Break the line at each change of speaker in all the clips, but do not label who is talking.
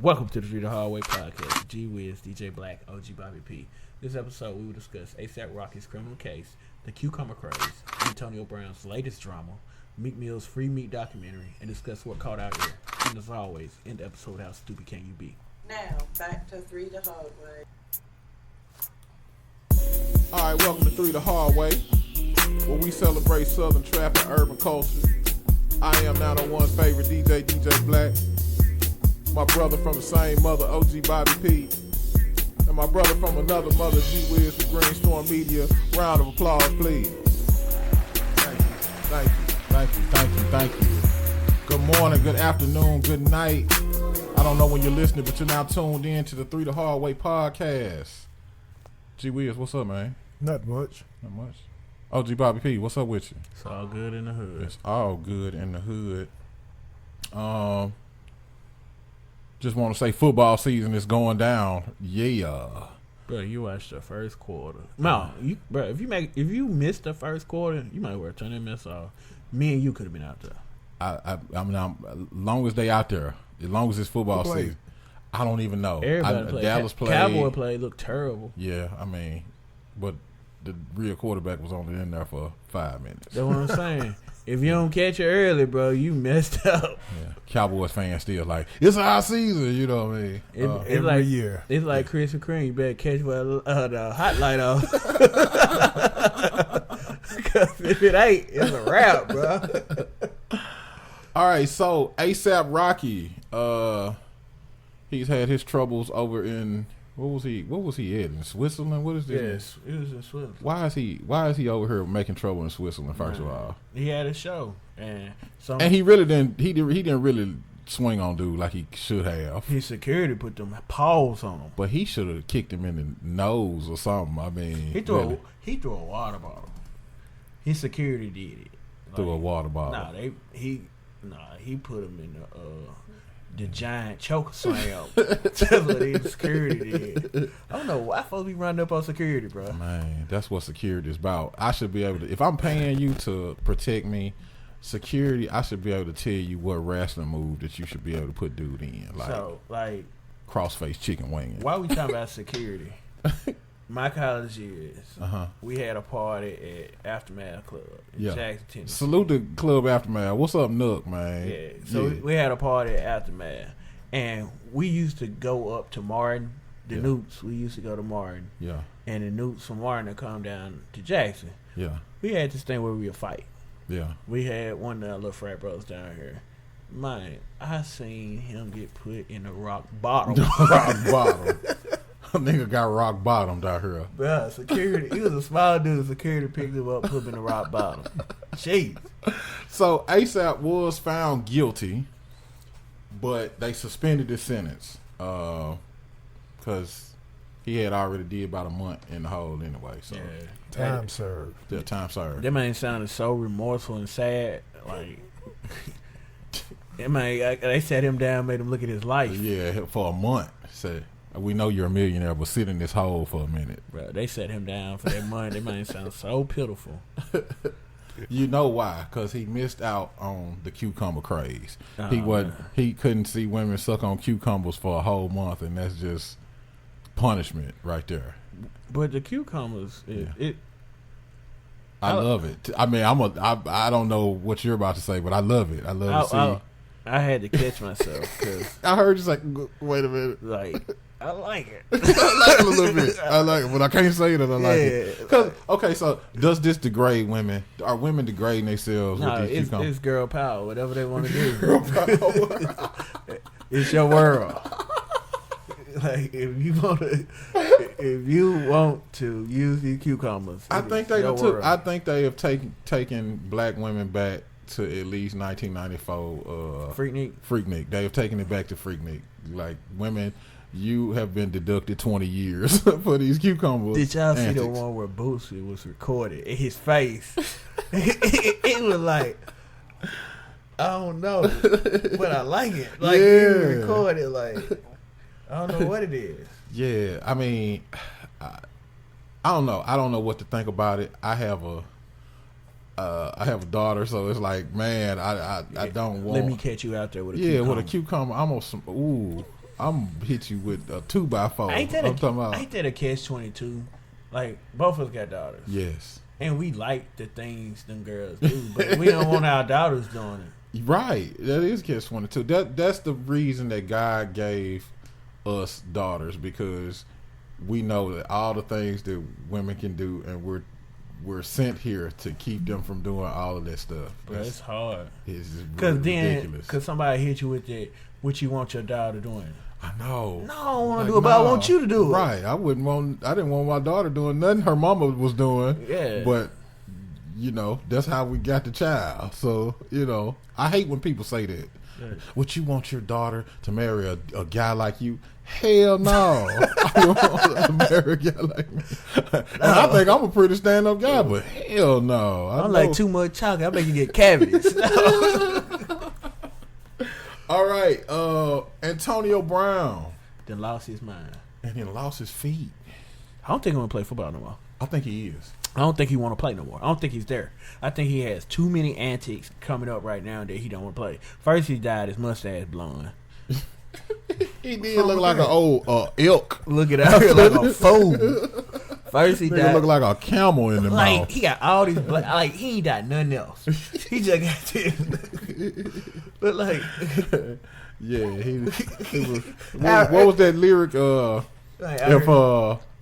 Welcome to the Three the Hallway podcast. G Wiz, DJ Black, OG Bobby P. This episode we will discuss ASAP Rocky's criminal case, the cucumber craze, Antonio Brown's latest drama, Meek Mill's Free Meek documentary, and discuss what caught out here. And as always, in the episode, how stupid can you be?
Now back to Three the Hallway.
Alright, welcome to Three the Hallway, where we celebrate Southern trap and urban culture. I am now the one's favorite DJ, DJ Black. My brother from the same mother, OG Bobby P. And my brother from another mother, G Wiz from Greenstorm Media. Round of applause, please. Thank you. Good morning, good afternoon, good night. I don't know when you're listening, but you're now tuned in to the Three the Hallway podcast. G Wiz, what's up, man?
Not much.
OG Bobby P, what's up with you?
It's all good in the hood.
It's all good in the hood. Just want to say football season is going down. Yeah.
Bro, you watched the first quarter. No, if you missed the first quarter, you might well turn that mess off. Me and you could have been out there.
I mean, as long as they out there, as long as it's football season, I don't even know.
Everybody played.
Dallas played.
Cowboy play looked terrible.
Yeah, I mean, but the real quarterback was only in there for 5 minutes.
That's what I'm saying. If you don't catch it early, bro, you messed up.
Yeah, Cowboys fans still like, it's our season, you know what I mean?
Every year.
It's like Krispy Kreme. You better catch the hot light off. Because if it ain't, it's a wrap, bro.
All right, so ASAP Rocky, he's had his troubles over in what was he at in Switzerland? What is this?
Yes, it was in Switzerland.
Why is he over here making trouble in Switzerland? First of all,
he had a show, and
he really didn't. He didn't really swing on dude like he should have.
His security put them paws on him,
but he should have kicked him in the nose or something. I mean,
he threw a water bottle. His security did it.
Threw a water bottle.
He put him in the giant choke slam. That's what his security did. I don't know why folks be running up on security, bro.
Man, that's what security is about. I should be able to, if I'm paying you to protect me, security, I should be able to tell you what wrestling move that you should be able to put dude in. Like crossface chicken wing.
Why we talking about security? My college years, we had a party at Aftermath Club in Jackson, Tennessee.
Salute the club Aftermath. What's up, Nook, man?
Yeah, so we had a party at Aftermath, and we used to go up to Martin, the Newts. We used to go to Martin, and the Newts from Martin would come down to Jackson.
Yeah,
we had this thing where we would fight.
Yeah,
we had one of the little frat brothers down here. Man, I seen him get put in a rock bottom.
Rock bottom. Nigga got rock bottomed out here.
Bruh, security. He was a small dude. Security picked him up, put him in the rock bottom. Jeez.
So ASAP was found guilty, but they suspended his sentence because he had already did about a month in the hole anyway. So
time served.
Yeah, time served.
That man sounded so remorseful and sad. Like, that man, they sat him down, made him look at his life.
Yeah, for a month. Said, we know you're a millionaire, but sit in this hole for a minute.
Bro, they set him down for that money. That man sounds so pitiful.
You know why? Because he missed out on the cucumber craze.
Man.
He couldn't see women suck on cucumbers for a whole month, and that's just punishment right there.
But the cucumbers,
I love it. I mean, I don't know what you're about to say, but I love it. I love to see.
I had to catch myself because
I heard you like, wait a minute.
Like, I like it.
I like it a little bit. I like it, but I can't say that I like it. Okay, so does this degrade women? Are women degrading themselves with these cucumbers?
It's girl power, whatever they want to do.
Girl power.
It's your world. Like, if you want to use these cucumbers,
I think they have taken black women back to at least 1994. Freaknik. They have taken it back to Freaknik. Like, women, you have been deducted 20 years for these cucumbers.
Did y'all see the one where Boosie was recorded in his face? it was like, I don't know, but I like it. Like, he recorded, like, I don't know what it is.
Yeah, I mean, I don't know. I don't know what to think about it. I have a daughter, so it's like, man, I don't want.
Let me catch you out there with a cucumber.
With a cucumber. I'm hit you with a 2x4.
Ain't that
I'm talking about.
ain't that a catch-22? Like, both of us got daughters.
Yes.
And we like the things them girls do, but we don't want our daughters doing it.
Right. That is catch-22. That's the reason that God gave us daughters, because we know that all the things that women can do, and we're sent here to keep them from doing all of that stuff.
But it's hard.
It's
Because
really
then,
ridiculous.
because somebody hit you with that, what you want your daughter doing?
I know.
No, I don't want
Like,
to do it, but I want you to do it.
Right. I didn't want my daughter doing nothing her mama was doing.
Yeah.
But, that's how we got the child. So, I hate when people say that.
Yeah.
Would you want your daughter to marry a guy like you? Hell no. I don't want her to marry a guy like me. And I think I'm a pretty stand-up guy, but hell no.
I'm like too much chocolate. I make you get cavities.
All right. Antonio Brown.
Then lost his mind.
And he lost his feet.
I don't think he want to play football no more.
I think he is.
I don't think he want to play no more. I don't think he's there. I think he has too many antics coming up right now that he don't want to play. First, he dyed his mustache blonde.
He did look like an old elk.
Look it out here like a fool. First, he
Nigga
dyed.
look like a camel in the
Like,
mouth.
he got all these like he ain't got nothing else. He just got this. But like,
Yeah, he was. What was that lyric?
like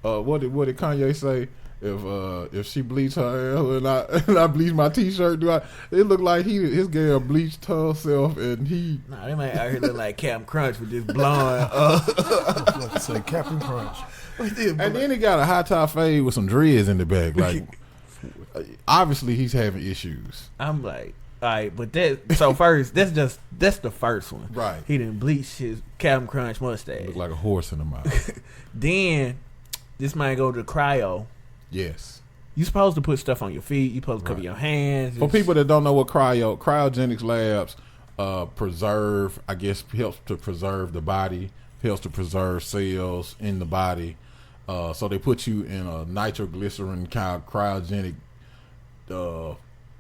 What did Kanye say? If she bleached her hair and I bleach my t-shirt, it looked like his girl bleached herself and he.
nah, they might out here look like Captain Crunch with this blonde.
Let's say Captain Crunch.
And then he got a high top fade with some dreads in the back. Like, obviously he's having issues.
I'm like, all right, but first, that's the first one.
Right.
He didn't bleach his Captain Crunch mustache.
Look like a horse in the mouth.
Then this man go to cryo.
Yes.
You supposed to put stuff on your feet. You supposed to cover your hands.
For people that don't know what cryogenics labs helps to preserve the body, helps to preserve cells in the body. So they put you in a nitroglycerin kind of cryogenic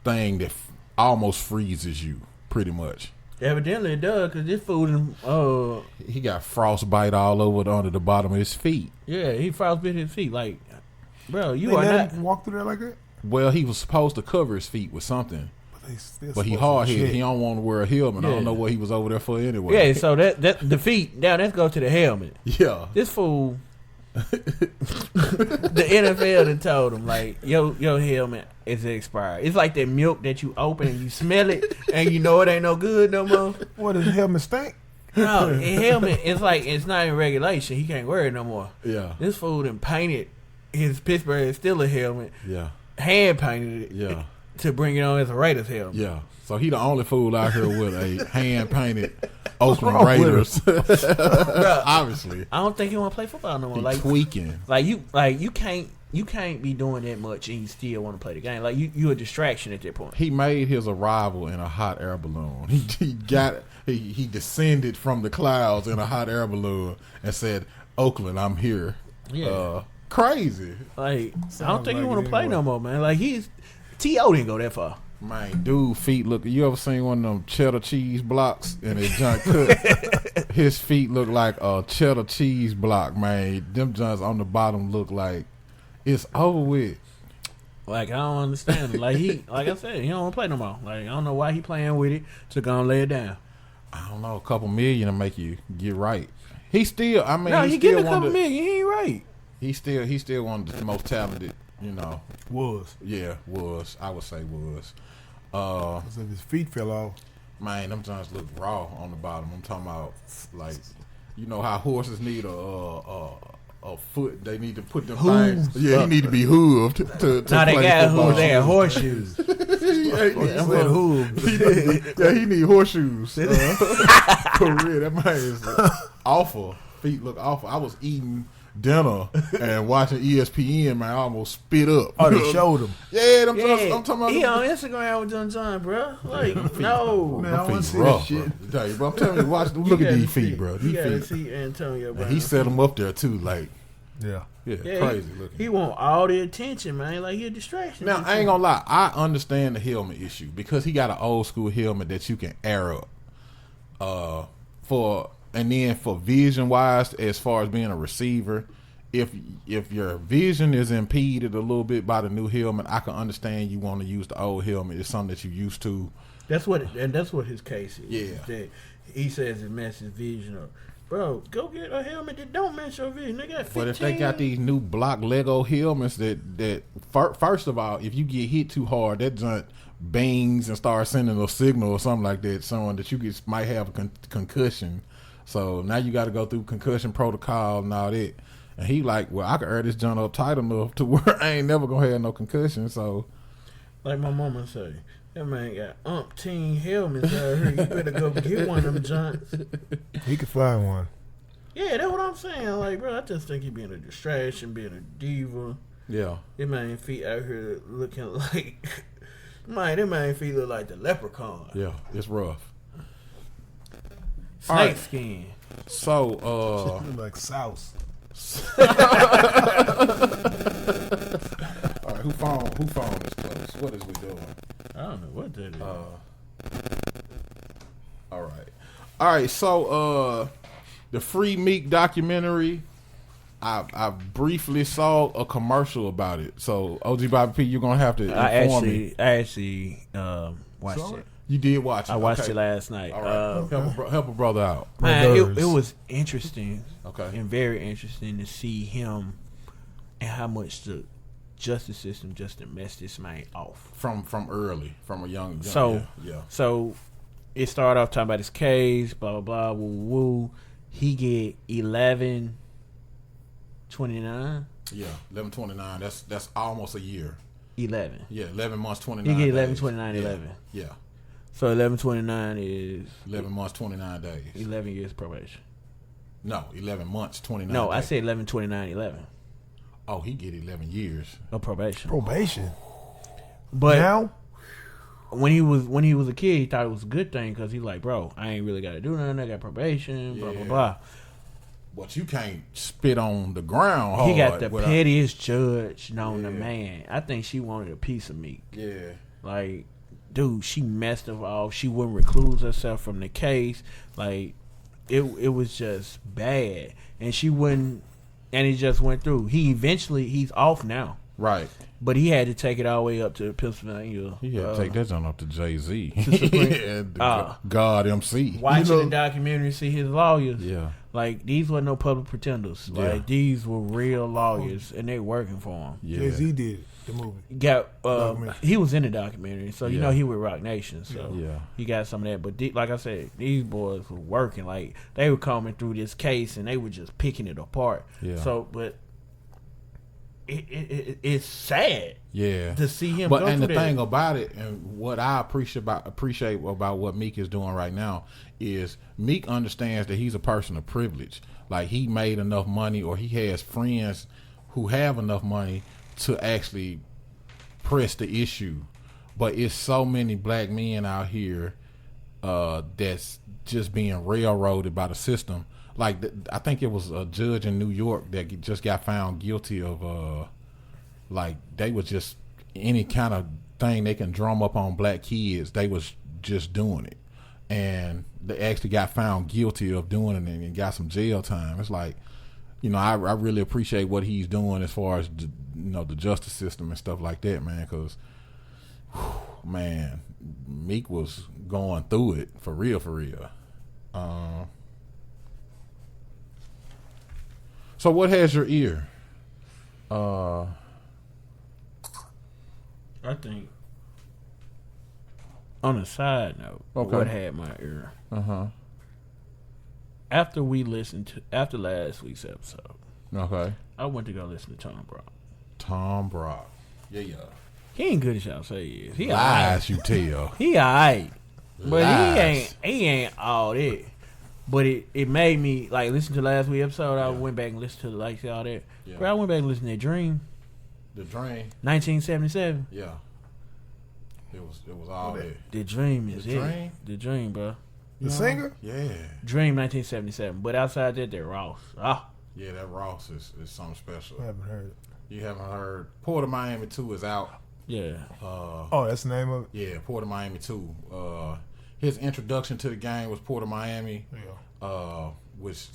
thing that almost freezes you, pretty much.
Evidently it does, because this food,
He got frostbite all over under the bottom of his feet.
yeah, he frostbit his feet. Like, bro, you
They
are
let
not.
him walk through there like that?
Well, he was supposed to cover his feet with something, but he
supposed
hard
to
headed.
check.
He don't want to wear a helmet. I
Yeah.
don't know what he was over there for anyway.
Yeah, so that the feet, now let's go to the helmet.
Yeah.
This fool, the NFL done told him, like, your helmet is expired. It's like that milk that you open and you smell it and you know it ain't no good no more.
What, does the helmet stink?
No, the helmet, it's like, it's not in regulation. He can't wear it no more.
Yeah.
This fool done painted his Pittsburgh Steelers helmet,
Yeah.
hand painted it
Yeah.
to bring it on as a Raiders helmet.
Yeah. So he the only fool out here with a hand painted Oakland
wrong with
Raiders. Obviously.
I don't think he want to play football no more.
He
Like
tweaking.
you can't be doing that much and you still want to play the game. Like you a distraction at that point.
He made his arrival in a hot air balloon. He descended from the clouds in a hot air balloon and said, "Oakland, I'm here."
Yeah.
Crazy.
Like I don't
Sounds
think he
like
want
it
to play
anyway.
no more, man. Like T.O. didn't go that far.
Man, dude, feet look. You ever seen one of them cheddar cheese blocks and it's junk cut? His feet look like a cheddar cheese block, man. Them joints on the bottom look like it's over with.
Like I don't understand. Like like I said, he don't want to play no more. Like I don't know why he playing with it. So gonna lay it down.
I don't know, a couple million to make you get right. He still, I mean,
No,
he
he
still
getting a
one
couple
of the,
million. He ain't right.
he still one of the most talented.
Was.
Yeah, I would say was.
As if his feet fell off.
Man, them joints look raw on the bottom. I'm talking about like, you know how horses need a foot. They need to put them things. Yeah, he need to be hooved to
Now they
play
got
football.
hooves. They got horseshoes.
Yeah,
Them hooves.
he need horseshoes. For real, that man is awful. Feet look awful. I was eating dinner and watching ESPN, man. I almost spit up.
Oh, they showed him.
Yeah, I'm
Yeah,
talking about.
he on Instagram with John John, bro. Like no,
Man,
My
I want to
feet
see
rough,
that shit.
bro. Tell you, bro. I'm telling you, look at these feet, bro.
You
These
gotta
feet.
see Antonio Brown.
And he set them up there too, like
Yeah.
yeah,
Yeah,
crazy looking.
He want all the attention, man. Like he a distraction.
Now I ain't gonna lie, I understand the helmet issue because he got an old school helmet that you can air up. For And then for vision wise, as far as being a receiver, if your vision is impeded a little bit by the new helmet, I can understand you want to use the old helmet. It's something that you used to.
That's what his case is.
Yeah.
That he says it messes vision up. Bro, go get a helmet that don't mess your vision. They got 15.
But if they got these new block Lego helmets that first of all, if you get hit too hard, that joint bangs and starts sending a signal or something like that, showing that you might have a concussion. So now you got to go through concussion protocol and all that. And he like, well, I can air this joint up tight enough to where I ain't never gonna have no concussion. So,
like my mama say, that man got umpteen helmets out here. You better go get one of them joints.
He could find one.
Yeah, that's what I'm saying. Like, bro, I just think he being a distraction, being a diva.
yeah.
That man feet out here looking like, that man feet look like the leprechaun.
Yeah, it's rough.
Snake
All right.
skin.
So,
Like sauce.
all right, who phone is close? What is we doing?
I don't know what that is.
All right. So, the Free Meek documentary, I briefly saw a commercial about it. So, OG Bobby P, you're gonna have to inform me.
I actually watched it.
You did watch it.
I watched
Okay.
it last night.
All right, help a brother out.
Man,
Brothers.
it was interesting.
Okay.
And very interesting to see him and how much the justice system just messed this man off.
From early, from a young.
So,
yeah.
So it started off talking about his case, blah blah blah, woo woo. He get 11.29.
Yeah, 11/29. That's almost a year.
11.
Yeah, 11 months 29.
He get
days.
11.29,
Yeah.
11.
Yeah,
So 11.29 is
11 months 29 days.
11 years probation.
No, 11 months 29.
No,
days.
I said 11.29, 11
Oh, he get 11 years.
of probation.
Probation.
But
Now?
when he was a kid, he thought it was a good thing because he like, bro, I ain't really got to do nothing. I got probation, blah blah
Yeah.
blah.
But you can't spit on the ground hard.
He got the
without-
pettiest judge known to
Yeah.
man. I think she wanted a piece of Meek.
Yeah.
Like, dude, she messed him off. She wouldn't recluse herself from the case. Like, it was just bad. And she wouldn't, and it just went through. He's off now.
Right.
But he had to take it all the way up to Pennsylvania.
He had to take that joint up to Jay-Z.
Supreme-
And God MC.
Watching
You know-
the documentary, see his lawyers.
Yeah.
Like, these were no public pretenders.
Yeah.
Like, these were real lawyers, and they working for him.
Yeah.
Jay-Z did the movie.
Got
Documentary.
he was in the documentary, so you
Yeah.
know he with Rock Nation, so
Yeah.
he got some of that. But like I said, these boys were working. Like, they were coming through this case and they were just picking it apart.
Yeah.
So, but it's sad
Yeah.
to see him.
But
go
and the
through that.
thing about it, and what I appreciate about what Meek is doing right now is Meek understands that he's a person of privilege. Like, he made enough money, or he has friends who have enough money to actually press the issue. But it's so many black men out here that's just being railroaded by the system. Like, I think it was a judge in New York that just got found guilty of like, they was just any kind of thing they can drum up on black kids, they was just doing it. And they actually got found guilty of doing it and got some jail time. It's like, I really appreciate what he's doing as far as the justice system and stuff like that, man. Because, man, Meek was going through it for real, for real. So what has your ear?
I think on a side note,
Okay.
what had my ear
Uh-huh.
after last week's episode,
Okay.
I went to go listen to Tom Brown.
Tom Brock. Yeah.
He ain't good as y'all say he is. He
Lies you tell.
He alright, but
Lies.
he ain't all that. But it made me like listen to last week's episode. I went back and listened to like all that.
Yeah.
Bro, I went back and listened to Dream,
The Drain.
1977.
Yeah. It was all that.
The Dream is
The
it.
Dream?
The Dream, bro.
The singer?
Yeah.
Dream 1977. But outside that, they're Ross.
Yeah, that Ross is something special.
I haven't heard it.
You haven't heard Port of Miami 2 is out.
Yeah.
Oh, that's the name of it?
Yeah, Port of Miami 2. His introduction to the game was Port of Miami.
Yeah.
which,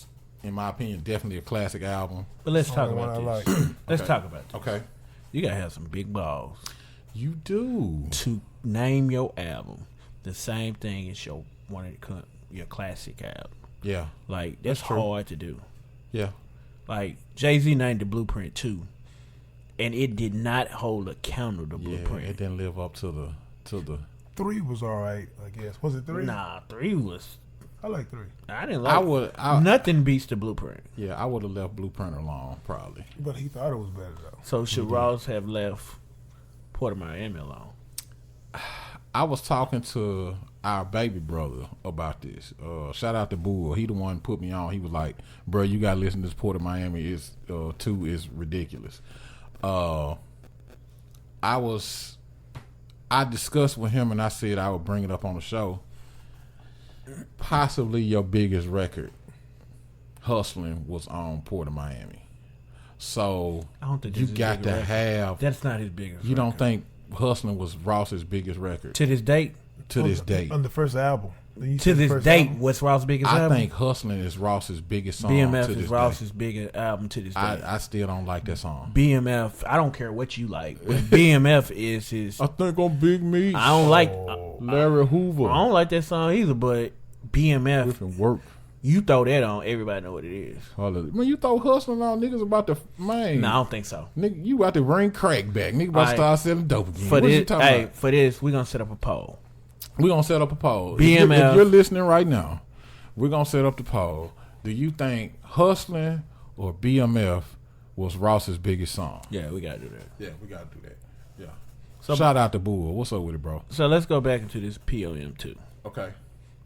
in my opinion, definitely a classic album.
But let's talk
Only
about
one
this.
I like.
Let's
Okay.
talk about this.
Okay.
You gotta have some big balls
You do.
to name your album the same thing as your classic album.
Yeah.
Like that's
That's true.
hard to do.
Yeah.
Like Jay-Z named the Blueprint 2, and it did not hold a candle to
Yeah.
Blueprint.
It didn't live up to the.
3 was all right, I guess. Was it 3?
Nah, 3 was.
I like 3.
I didn't like. Nothing beats the Blueprint.
Yeah, I would have left Blueprint alone, probably.
But he thought it was better, though.
So should Ross have left Port of Miami alone?
I was talking to our baby brother about this. Shout out to Bull. He the one put me on. He was like, "Bro, you gotta listen to this Port of Miami. Is 2 is ridiculous." I discussed with him and I said I would bring it up on the show. Possibly your biggest record, Hustling, was on Port of Miami. So
I don't think
you
this is
got
his
to
biggest
have.
That's not his biggest.
You don't think Hustling was Ross's biggest record
to this date?
to this date?
On the first album.
To this date, what's Ross's biggest
I
album?
think Hustling is Ross's biggest song.
BMF
to
is
this
Ross's biggest album to this day.
I still don't like that song.
BMF, I don't care what you like, but BMF is his.
I think on Big Meat.
I don't like.
Larry Hoover.
I don't like that song either, but BMF,
Griffin Work.
you throw that on, everybody know what it is.
When you throw Hustling on, niggas about to man.
No, I don't think so.
Nigga, you about to bring crack back. Nigga about to
Alright.
start selling dope again.
For
What you
this,
talking
hey,
about?
for this, we're gonna set up a poll.
We're gonna set up a poll.
BMF.
If you're listening right now, we're gonna set up the poll. Do you think Hustling or BMF was Ross's biggest song?
Yeah, we gotta do that.
Yeah, we gotta do that. Yeah.
So-
Shout out to Bull. What's up with it, bro?
So let's go back into this POM 2.
Okay.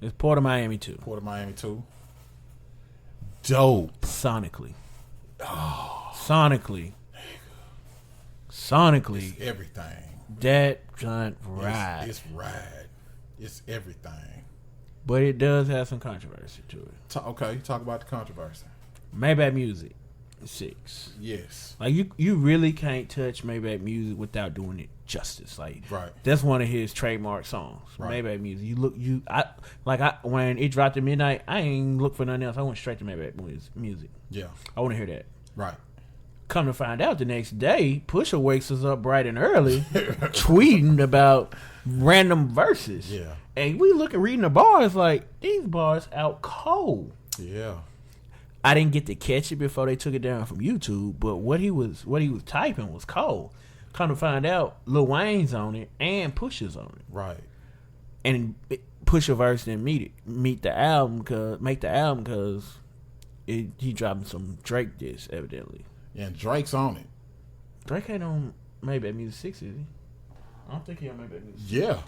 It's Port of Miami 2.
Port of Miami 2. Dope.
Sonically. Sonically. Sonically.
Everything.
That giant ride.
It's ride. It's everything.
But it does have some controversy to it.
Okay, talk about the controversy.
Maybach Music, 6.
Yes.
Like you really can't touch Maybach Music without doing it justice. Like
Right.
that's one of his trademark songs.
Right.
Maybach Music. When it dropped at midnight, I ain't look for nothing else. I went straight to Maybach Music.
Yeah.
I want to hear that.
Right.
Come to find out, the next day, Pusha wakes us up bright and early, tweeting about random verses.
Yeah.
And we look at reading the bars like these bars out cold.
Yeah.
I didn't get to catch it before they took it down from YouTube, but what he was typing was cold. Come to find out, Lil Wayne's on it and Pusha's on it,
Right.
and Pusha verse didn't make the album because he dropping some Drake diss evidently.
And Drake's on it.
Drake ain't on Maybach Music 6, is he? I don't think he on Maybach Music.
Yeah.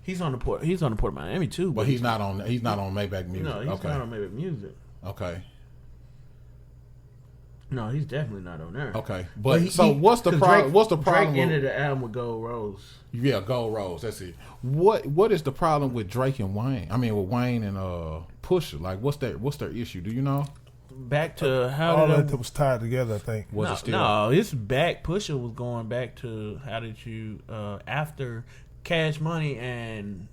He's on the Port of Miami too,
But he's not on Maybach Music.
No, he's
okay.
not on Maybach Music.
Okay.
No, he's definitely not on there.
Okay. But
he-
what's the
'cause
problem? What's the problem?
Drake ended the album with Gold Rose.
Yeah, Gold Rose. That's it. What is the problem with Drake and Wayne? I mean, with Wayne and Pusha. Like, what's their issue? Do you know?
Back to how
All
did
that was tied together, I think.
Was
no,
it still?
no, it's back. Pusha was going back to how did you after Cash Money and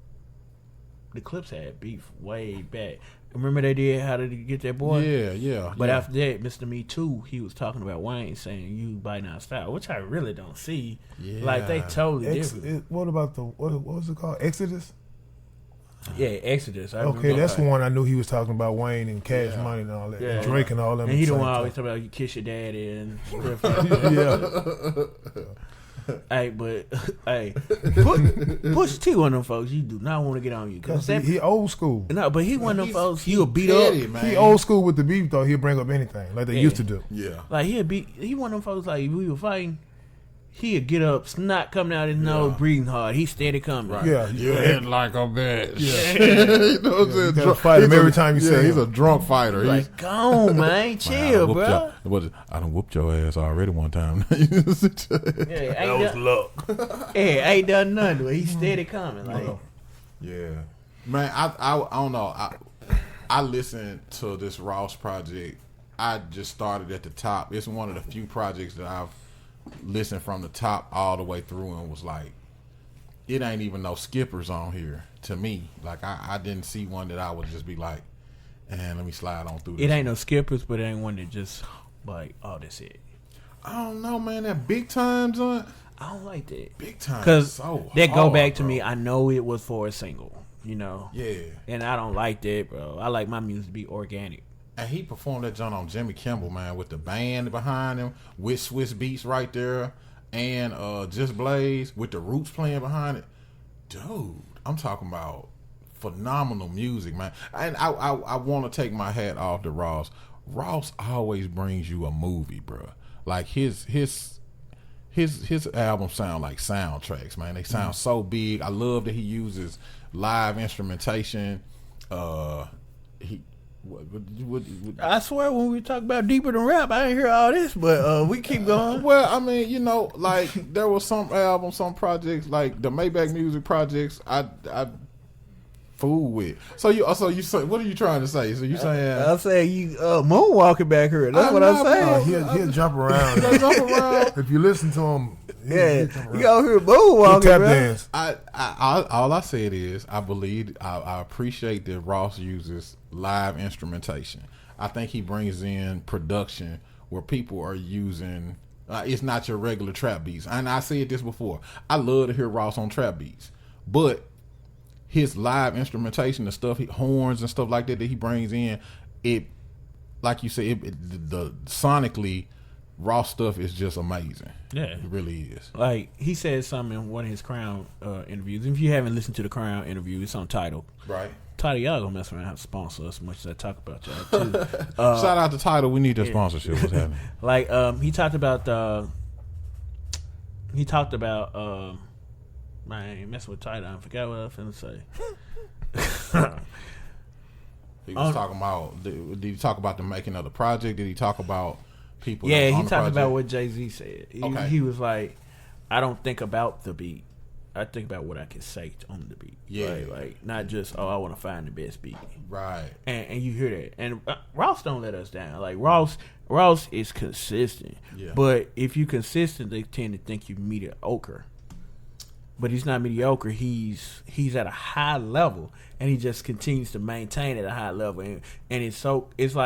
the Clips had beef way back. Remember they did How Did You Get That Boy?
Yeah.
But
yeah.
after that, Mr. Me Too, he was talking about Wayne saying you biting our style, which I really don't see.
Yeah.
Like they totally different.
What about what was it called? Exodus?
Yeah, Exodus. I
Okay,
remember.
that's the one I knew he was talking about Wayne and Cash
Yeah.
Money and all that.
Yeah.
And Drake and all them.
And he
at
the
the
one
same
always
time.
talking about you kiss your daddy and stuff.
Yeah.
Hey, but hey, Push T one of them folks you do not want to get on you.
Cause he old school.
No, but he one of them
He's-
folks he'll beat
petty,
up.
man.
He old school with the beef though. He'll bring up anything like they
Yeah.
used to do.
Yeah.
Like he one of them folks like we were fighting. He'd get up, snot coming out his nose, breathing hard. He steady coming.
Right.
Yeah.
You hit like a bitch.
Yeah.
You know what I'm saying?
you gotta fight him
He's
every time you see
he's
him.
a drunk fighter. He's
Like, go on, man, chill, bro.
I done whooped your ass already one time.
Yeah, ain't done,
luck.
yeah, ain't done nothing. But he steady coming. Like,
Yeah, man. I don't know. I listened to this Ross project. I just started at the top. It's one of the few projects that I've listened from the top all the way through and was like, it ain't even no skippers on here to me. Like I didn't see one that I would just be like, and let me slide on through
It
this.
ain't no skippers, but it ain't one that just like, oh, that's it.
I don't know, man. That big time joint.
I don't like that.
Big time.
Because
So
that go
hard,
back to
bro.
me. I know it was for a single, you know.
Yeah.
And I don't like that, bro. I like my music to be organic.
And he performed that joint on Jimmy Kimmel, man, with the band behind him, with Swiss Beats right there, and Just Blaze with the Roots playing behind it. Dude, I'm talking about phenomenal music, man. And I want to take my hat off to Ross. Ross always brings you a movie, bro. Like his albums sound like soundtracks, man. They sound so big. I love that he uses live instrumentation.
I swear, when we talk about deeper than rap, I didn't hear all this, but we keep going.
Well, I mean, you know, like there was some albums, some projects, like the Maybach Music projects. I fool with. So you say, what are you trying to say? So you saying?
I'm saying you moonwalking back here. That's what I'm saying.
He'll jump around.
They jump around.
If you listen to him,
Yeah,
jump around.
you out here
He'll
moonwalking,
tap
bro.
dance.
All I said is I appreciate that Ross uses live instrumentation. I think he brings in production where people are using. It's not your regular trap beats, and I said this before. I love to hear Ross on trap beats, but his live instrumentation, the stuff, horns and stuff like that he brings in, it, like you said, the sonically, Ross stuff is just amazing.
Yeah,
it really is.
Like he said something in one of his Crown interviews. If you haven't listened to the Crown interview, it's on Tidal.
Right.
Tidal, y'all gonna mess around and have to sponsor us as much as I talk about y'all too.
Shout out to Tidal. We need their sponsorship. What's happening?
Like he talked about man, I ain't messing with Tidal. I forgot what I was finna say.
He was talking about. Did he talk about the making of the project? Did he talk about people?
Yeah,
that was
he
on the
talked about
project?
what Jay-Z said.
Okay.
He was like, I don't think about the beat. I think about what I can say on the beat.
Yeah.
Like not just, I want to find the best beat.
Right.
And you hear that. And Ross don't let us down. Like Ross is consistent.
Yeah.
But if you consistent, they tend to think you mediocre. But he's not mediocre. He's at a high level, and he just continues to maintain at a high level. And it's like
it's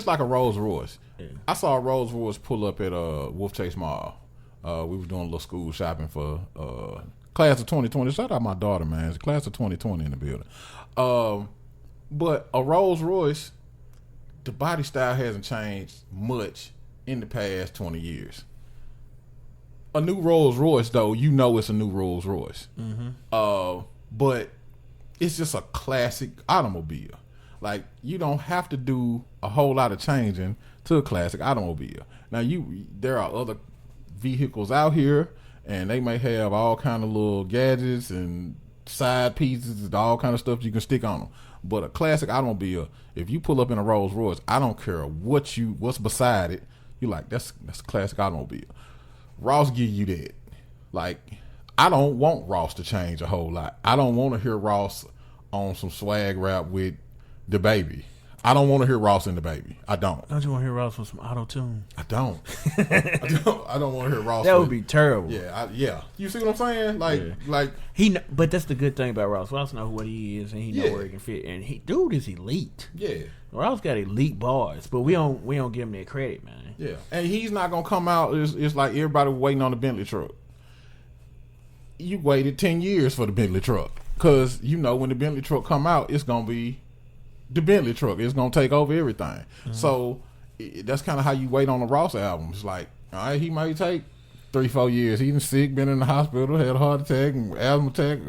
like a Rolls Royce.
Yeah.
I saw a Rolls Royce pull up at Wolf Chase Mall. We was doing a little school shopping for class of 2020. Shout out my daughter, man. It's class of 2020 in the building. But a Rolls Royce, the body style hasn't changed much in the past 20 years. A new Rolls Royce, though, you know it's a new Rolls Royce. Mm-hmm. But it's just a classic automobile. Like, you don't have to do a whole lot of changing to a classic automobile. Now, there are other vehicles out here, and they may have all kind of little gadgets and side pieces and all kind of stuff you can stick on them. But a classic automobile, if you pull up in a Rolls Royce, I don't care what's beside it. You're like, that's a classic automobile. Ross give you that. Like, I don't want Ross to change a whole lot. I don't want to hear Ross on some swag rap with the baby. I don't want to hear Ross in the baby. I don't.
Don't you want to hear Ross with some auto tune?
I don't. I don't want to hear Ross.
That would be terrible.
Yeah. You see what I'm saying? Like
but that's the good thing about Ross. Ross knows what he is, and he know where he can fit. And dude is elite.
Yeah.
Ross got elite bars, but we don't give him that credit, man.
Yeah, and he's not gonna come out. It's like everybody waiting on the Bentley truck. You waited 10 years for the Bentley truck, cause you know when the Bentley truck come out, it's gonna be the Bentley truck. It's gonna take over everything. Mm-hmm. So that's kind of how you wait on the Ross album. It's like, all right, he might take 3-4 years. He been sick, been in the hospital, had a heart attack, and asthma attack,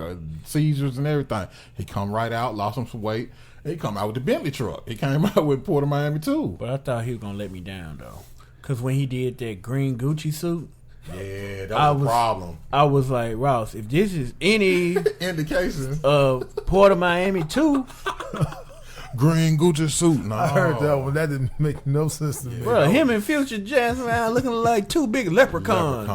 seizures and everything. He come right out, lost him some weight. He come out with the Bentley truck. He came out with Port of Miami too.
But I thought he was gonna let me down though, cause when he did that green Gucci suit,
yeah, that was a problem.
I was like, Ross, if this is any
indication
of Port of Miami too,
green Gucci suit. No.
I heard that one. That didn't make no sense to me.
bro, him and Future Jazz around looking like two big leprechauns.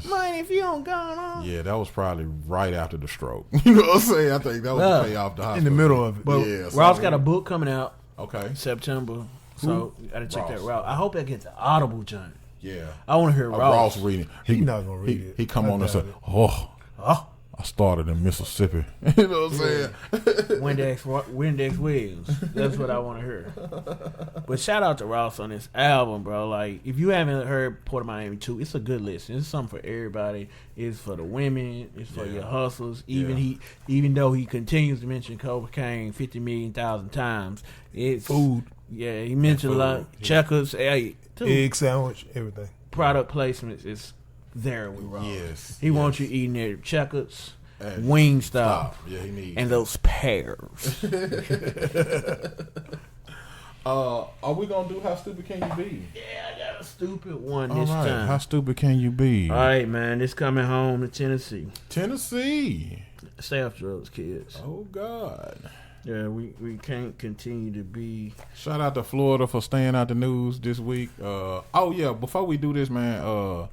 Man, if you don't go on.
Yeah, that was probably right after the stroke. You know what I'm saying? I think that was the pay off the hospital.
In the middle of it.
But
yeah,
Ross got a book coming out.
Okay.
September. So you gotta check
Ross.
that route. I hope that gets an audible joint.
Yeah.
I want to hear Ross.
Ross reading.
He not gonna read it.
He come
I
on and
doubt
say,
it.
oh, I started in Mississippi. You know what I'm saying?
Windex Williams. That's what I want to hear. But shout out to Ross on this album, bro. Like, if you haven't heard Port of Miami 2, it's a good listen. It's something for everybody. It's for the women. It's for your hustlers. Even though he continues to mention cocaine 50 million thousand times, it's
Food.
Yeah, he mentioned a lot. Checkers,
Egg sandwich, everything.
Product placements is there with Ross.
Yes.
He wants you eating their Checkers, Wingstop,
Yeah, he needs
and those pears.
Are we gonna do How Stupid Can You Be?
Yeah, I got a stupid one
All
this
right.
time.
How stupid can you be?
All right, man. This coming home to Tennessee.
Tennessee.
Stay off drugs, kids.
Oh God.
Yeah, we can't continue to be.
Shout out to Florida for staying out the news this week. Before we do this, man,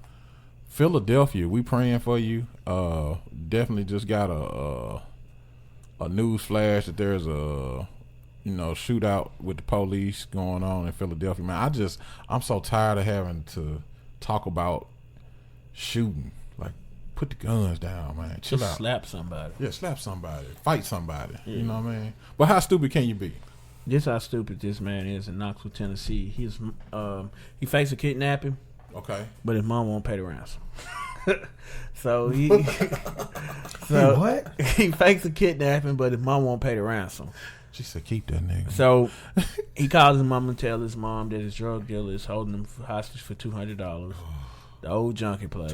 Philadelphia, we praying for you. Definitely just got a news flash that there's a shootout with the police going on in Philadelphia. Man, I'm so tired of having to talk about shooting. Like, put the guns down, man. Chill
Just
out.
slap somebody.
Yeah, slap somebody. Fight somebody.
Yeah.
You know what I mean? But how stupid can you be?
This how stupid this man is in Knoxville, Tennessee. He faced a kidnapping,
Okay.
but his mom won't pay the ransom. So
What?
he fakes a kidnapping, but his mom won't pay the ransom.
She said, keep that nigga.
So he calls his mom and tells his mom that his drug dealer is holding him hostage for $200. The old junkie play.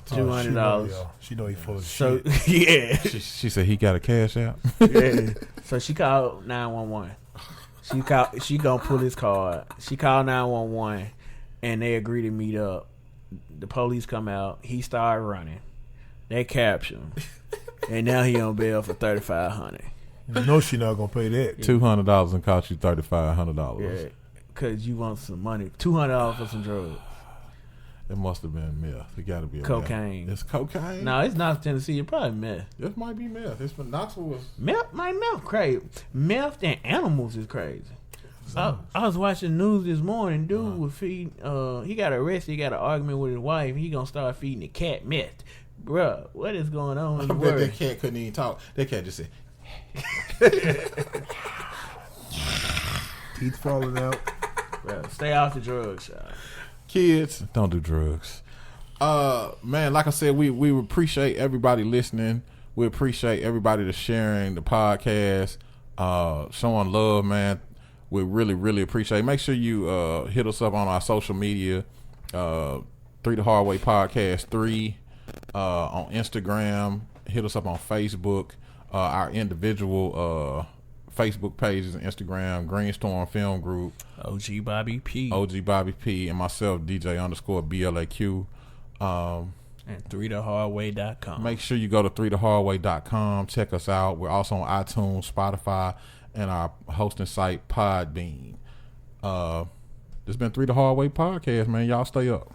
$200.
She know he full of
So
shit.
yeah,
She said he got a cash out.
yeah. So she called 911. She gonna pull his card. She called 911, and they agree to meet up. The police come out. He started running. They capture him, and now he on bail for $3,500.
You know she not gonna pay that.
$200 and cost you $3,500.
Yeah, cause you want some money. $200 for some drugs.
It must have been meth. It got to be
Cocaine.
Meth. It's cocaine.
No, it's not Tennessee. It's probably meth.
This might be meth. It's been Knoxville was.
Meth crazy. Meth and animals is crazy. I was watching news this morning. Dude was feeding. He got arrested. He got an argument with his wife. He gonna start feeding the cat meth. Bruh, what is going on?
I
In the
bet that
world?
cat couldn't even talk. That cat just said,
Teeth falling out.
Bruh, stay off the drugs, y'all.
"Kids, don't do drugs." Man, like I said, we appreciate everybody listening. We appreciate everybody that's sharing the podcast, showing love, man. We really, really appreciate it. Make sure you hit us up on our social media, 3 The Hard Way Podcast 3 on Instagram. Hit us up on Facebook, our individual Facebook pages and Instagram, Greenstorm Film Group,
OG Bobby P.
OG Bobby P, and myself, DJ_BLAQ.
And 3thehardway.com.
Make sure you go to 3thehardway.com. Check us out. We're also on iTunes, Spotify, and our hosting site, Podbean. This has been 3 The Hard Way Podcast, man. Y'all stay up.